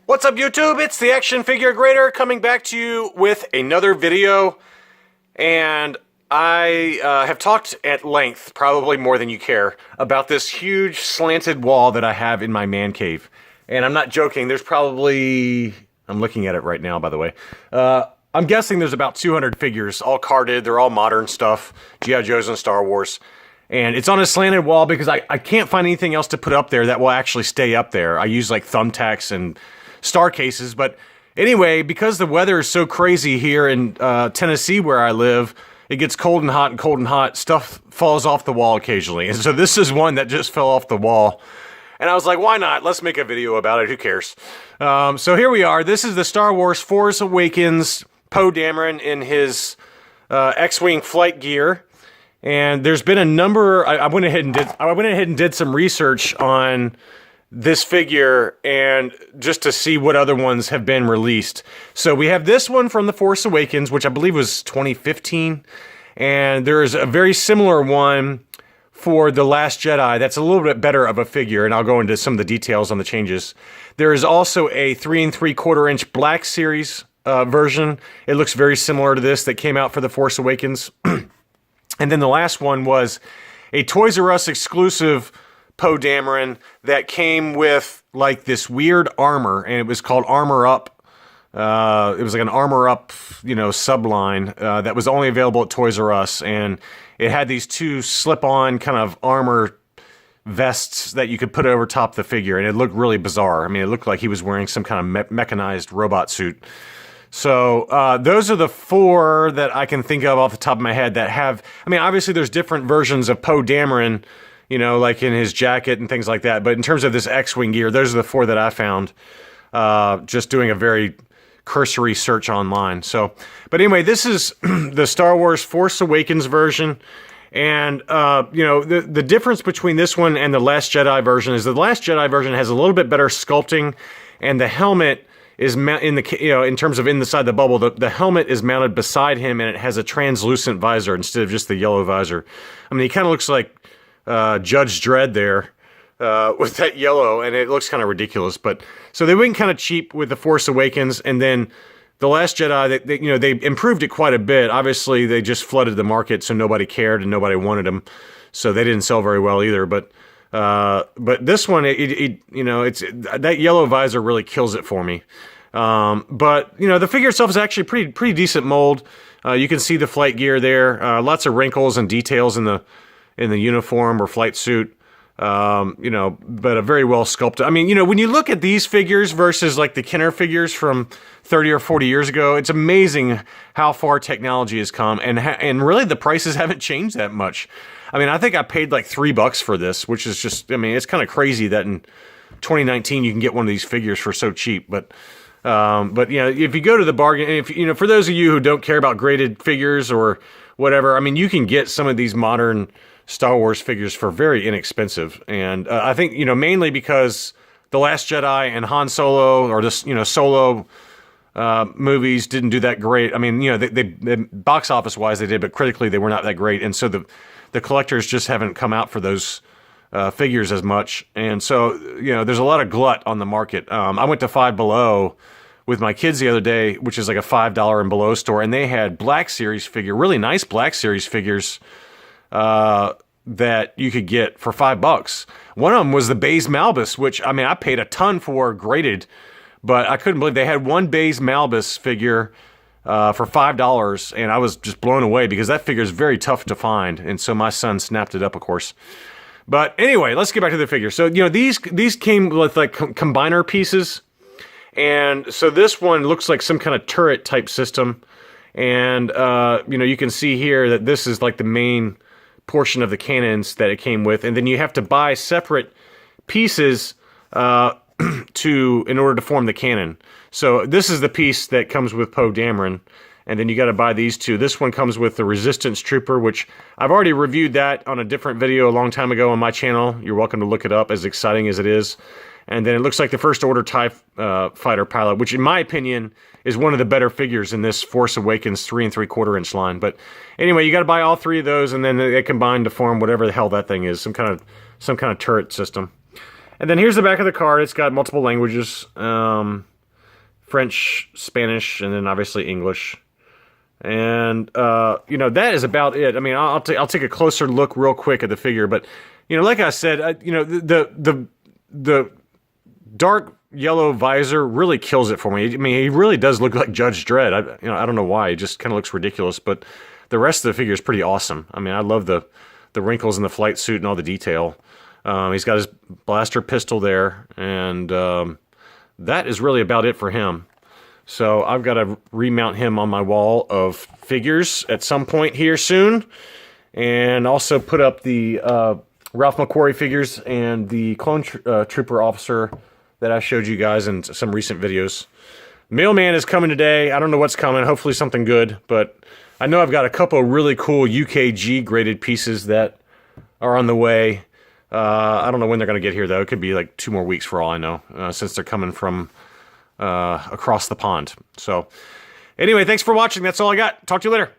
What's up, YouTube? It's the Action Figure Grader coming back to you with another video. And I have talked at length, probably more than you care, about this huge slanted wall that I have in my man cave. And I'm not joking, there's probably... I'm looking at it right now, by the way. I'm guessing there's about 200 figures, all carded. They're all modern stuff, G.I. Joes and Star Wars. And it's on a slanted wall because I can't find anything else to put up there that will actually stay up there. I use like thumbtacks and star cases, but anyway, because the weather is so crazy here in Tennessee where I live, it gets cold and hot, stuff falls off the wall occasionally. And so this is one that just fell off the wall. And I was like, why not? Let's make a video about it. Who cares? So here we are. This is the Star Wars Force Awakens Poe Dameron in his X-Wing flight gear. And there's been a number. I went ahead and did some research on this figure and just to see what other ones have been released. So we have this one from the Force Awakens, which I believe was 2015, and there's a very similar one for The Last Jedi that's a little bit better of a figure, and I'll go into some of the details on the changes. There is also a 3 3/4 inch Black Series version. It looks very similar to this that came out for the Force Awakens. And then the last one was a Toys R Us exclusive Poe Dameron that came with like this weird armor, and it was called Armor Up. It was like an Armor Up, subline that was only available at Toys R Us, and it had these two slip-on kind of armor vests that you could put over top the figure, and it looked really bizarre. I mean, it looked like he was wearing some kind of mechanized robot suit. So those are the four that I can think of off the top of my head that have... I mean, obviously there's different versions of Poe Dameron, like in his jacket and things like that. But in terms of this X-Wing gear, those are the four that I found just doing a very cursory search online. So, but anyway, this is the Star Wars Force Awakens version. And, the difference between this one and the Last Jedi version is the Last Jedi version has a little bit better sculpting, and the helmet is in terms of inside the bubble, the helmet is mounted beside him, and it has a translucent visor instead of just the yellow visor. I mean, he kind of looks like Judge Dredd there with that yellow, and it looks kind of ridiculous. But so they went kind of cheap with the Force Awakens, and then the Last Jedi, they improved it quite a bit. Obviously, they just flooded the market, so nobody cared and nobody wanted them, so they didn't sell very well either. But this one, it's that yellow visor really kills it for me. But the figure itself is actually pretty decent mold. You can see the flight gear there. Lots of wrinkles and details in the uniform or flight suit. But a very well sculpted. I mean, when you look at these figures versus like the Kenner figures from 30 or 40 years ago, it's amazing how far technology has come, and really the prices haven't changed that much. I mean, I think I paid like $3 for this, which is just, I mean, it's kind of crazy that in 2019 you can get one of these figures for so cheap. But if you go to the bargain, if for those of you who don't care about graded figures or whatever, I mean, you can get some of these modern Star Wars figures for very inexpensive. And I think, mainly because The Last Jedi and Han Solo, or this, Solo movies didn't do that great. I mean, they box office wise they did, but critically they were not that great. And so the collectors just haven't come out for those figures as much. And so, there's a lot of glut on the market. I went to Five Below with my kids the other day, which is like a $5 and below store, and they had Black Series figure, really nice Black Series figures that you could get for $5. One of them was the Baze Malbus, which, I mean, I paid a ton for graded, but I couldn't believe they had one Baze Malbus figure for $5, and I was just blown away because that figure is very tough to find, and so my son snapped it up, of course. But anyway, let's get back to the figure. So, these came with like combiner pieces, and so this one looks like some kind of turret type system, and you can see here that this is like the main portion of the cannons that it came with, and then you have to buy separate pieces in order to form the cannon. So this is the piece that comes with Poe Dameron, and then you got to buy these two. This one comes with the Resistance Trooper, which I've already reviewed that on a different video a long time ago on my channel. You're welcome to look it up, as exciting as it is. And then it looks like the First Order TIE fighter pilot, which in my opinion is one of the better figures in this Force Awakens 3 3/4 inch line. But anyway, you got to buy all three of those, and then they combine to form whatever the hell that thing is, some kind of turret system. And then here's the back of the card. It's got multiple languages. French, Spanish, and then obviously English. And, you know, that is about it. I mean, I'll take a closer look real quick at the figure, but, you know, like I said, you know, the dark yellow visor really kills it for me. I mean, he really does look like Judge Dredd. I don't know why. It just kind of looks ridiculous, but the rest of the figure is pretty awesome. I mean, I love the wrinkles in the flight suit and all the detail. He's got his blaster pistol there, and that is really about it for him. So I've got to remount him on my wall of figures at some point here soon, and also put up the Ralph McQuarrie figures and the Clone Trooper officer that I showed you guys in some recent videos. Mailman is coming today. I don't know what's coming. Hopefully something good, but I know I've got a couple of really cool UKG graded pieces that are on the way. I don't know when they're going to get here, though. It could be like 2 more weeks for all I know, since they're coming from across the pond. So, anyway, thanks for watching. That's all I got. Talk to you later.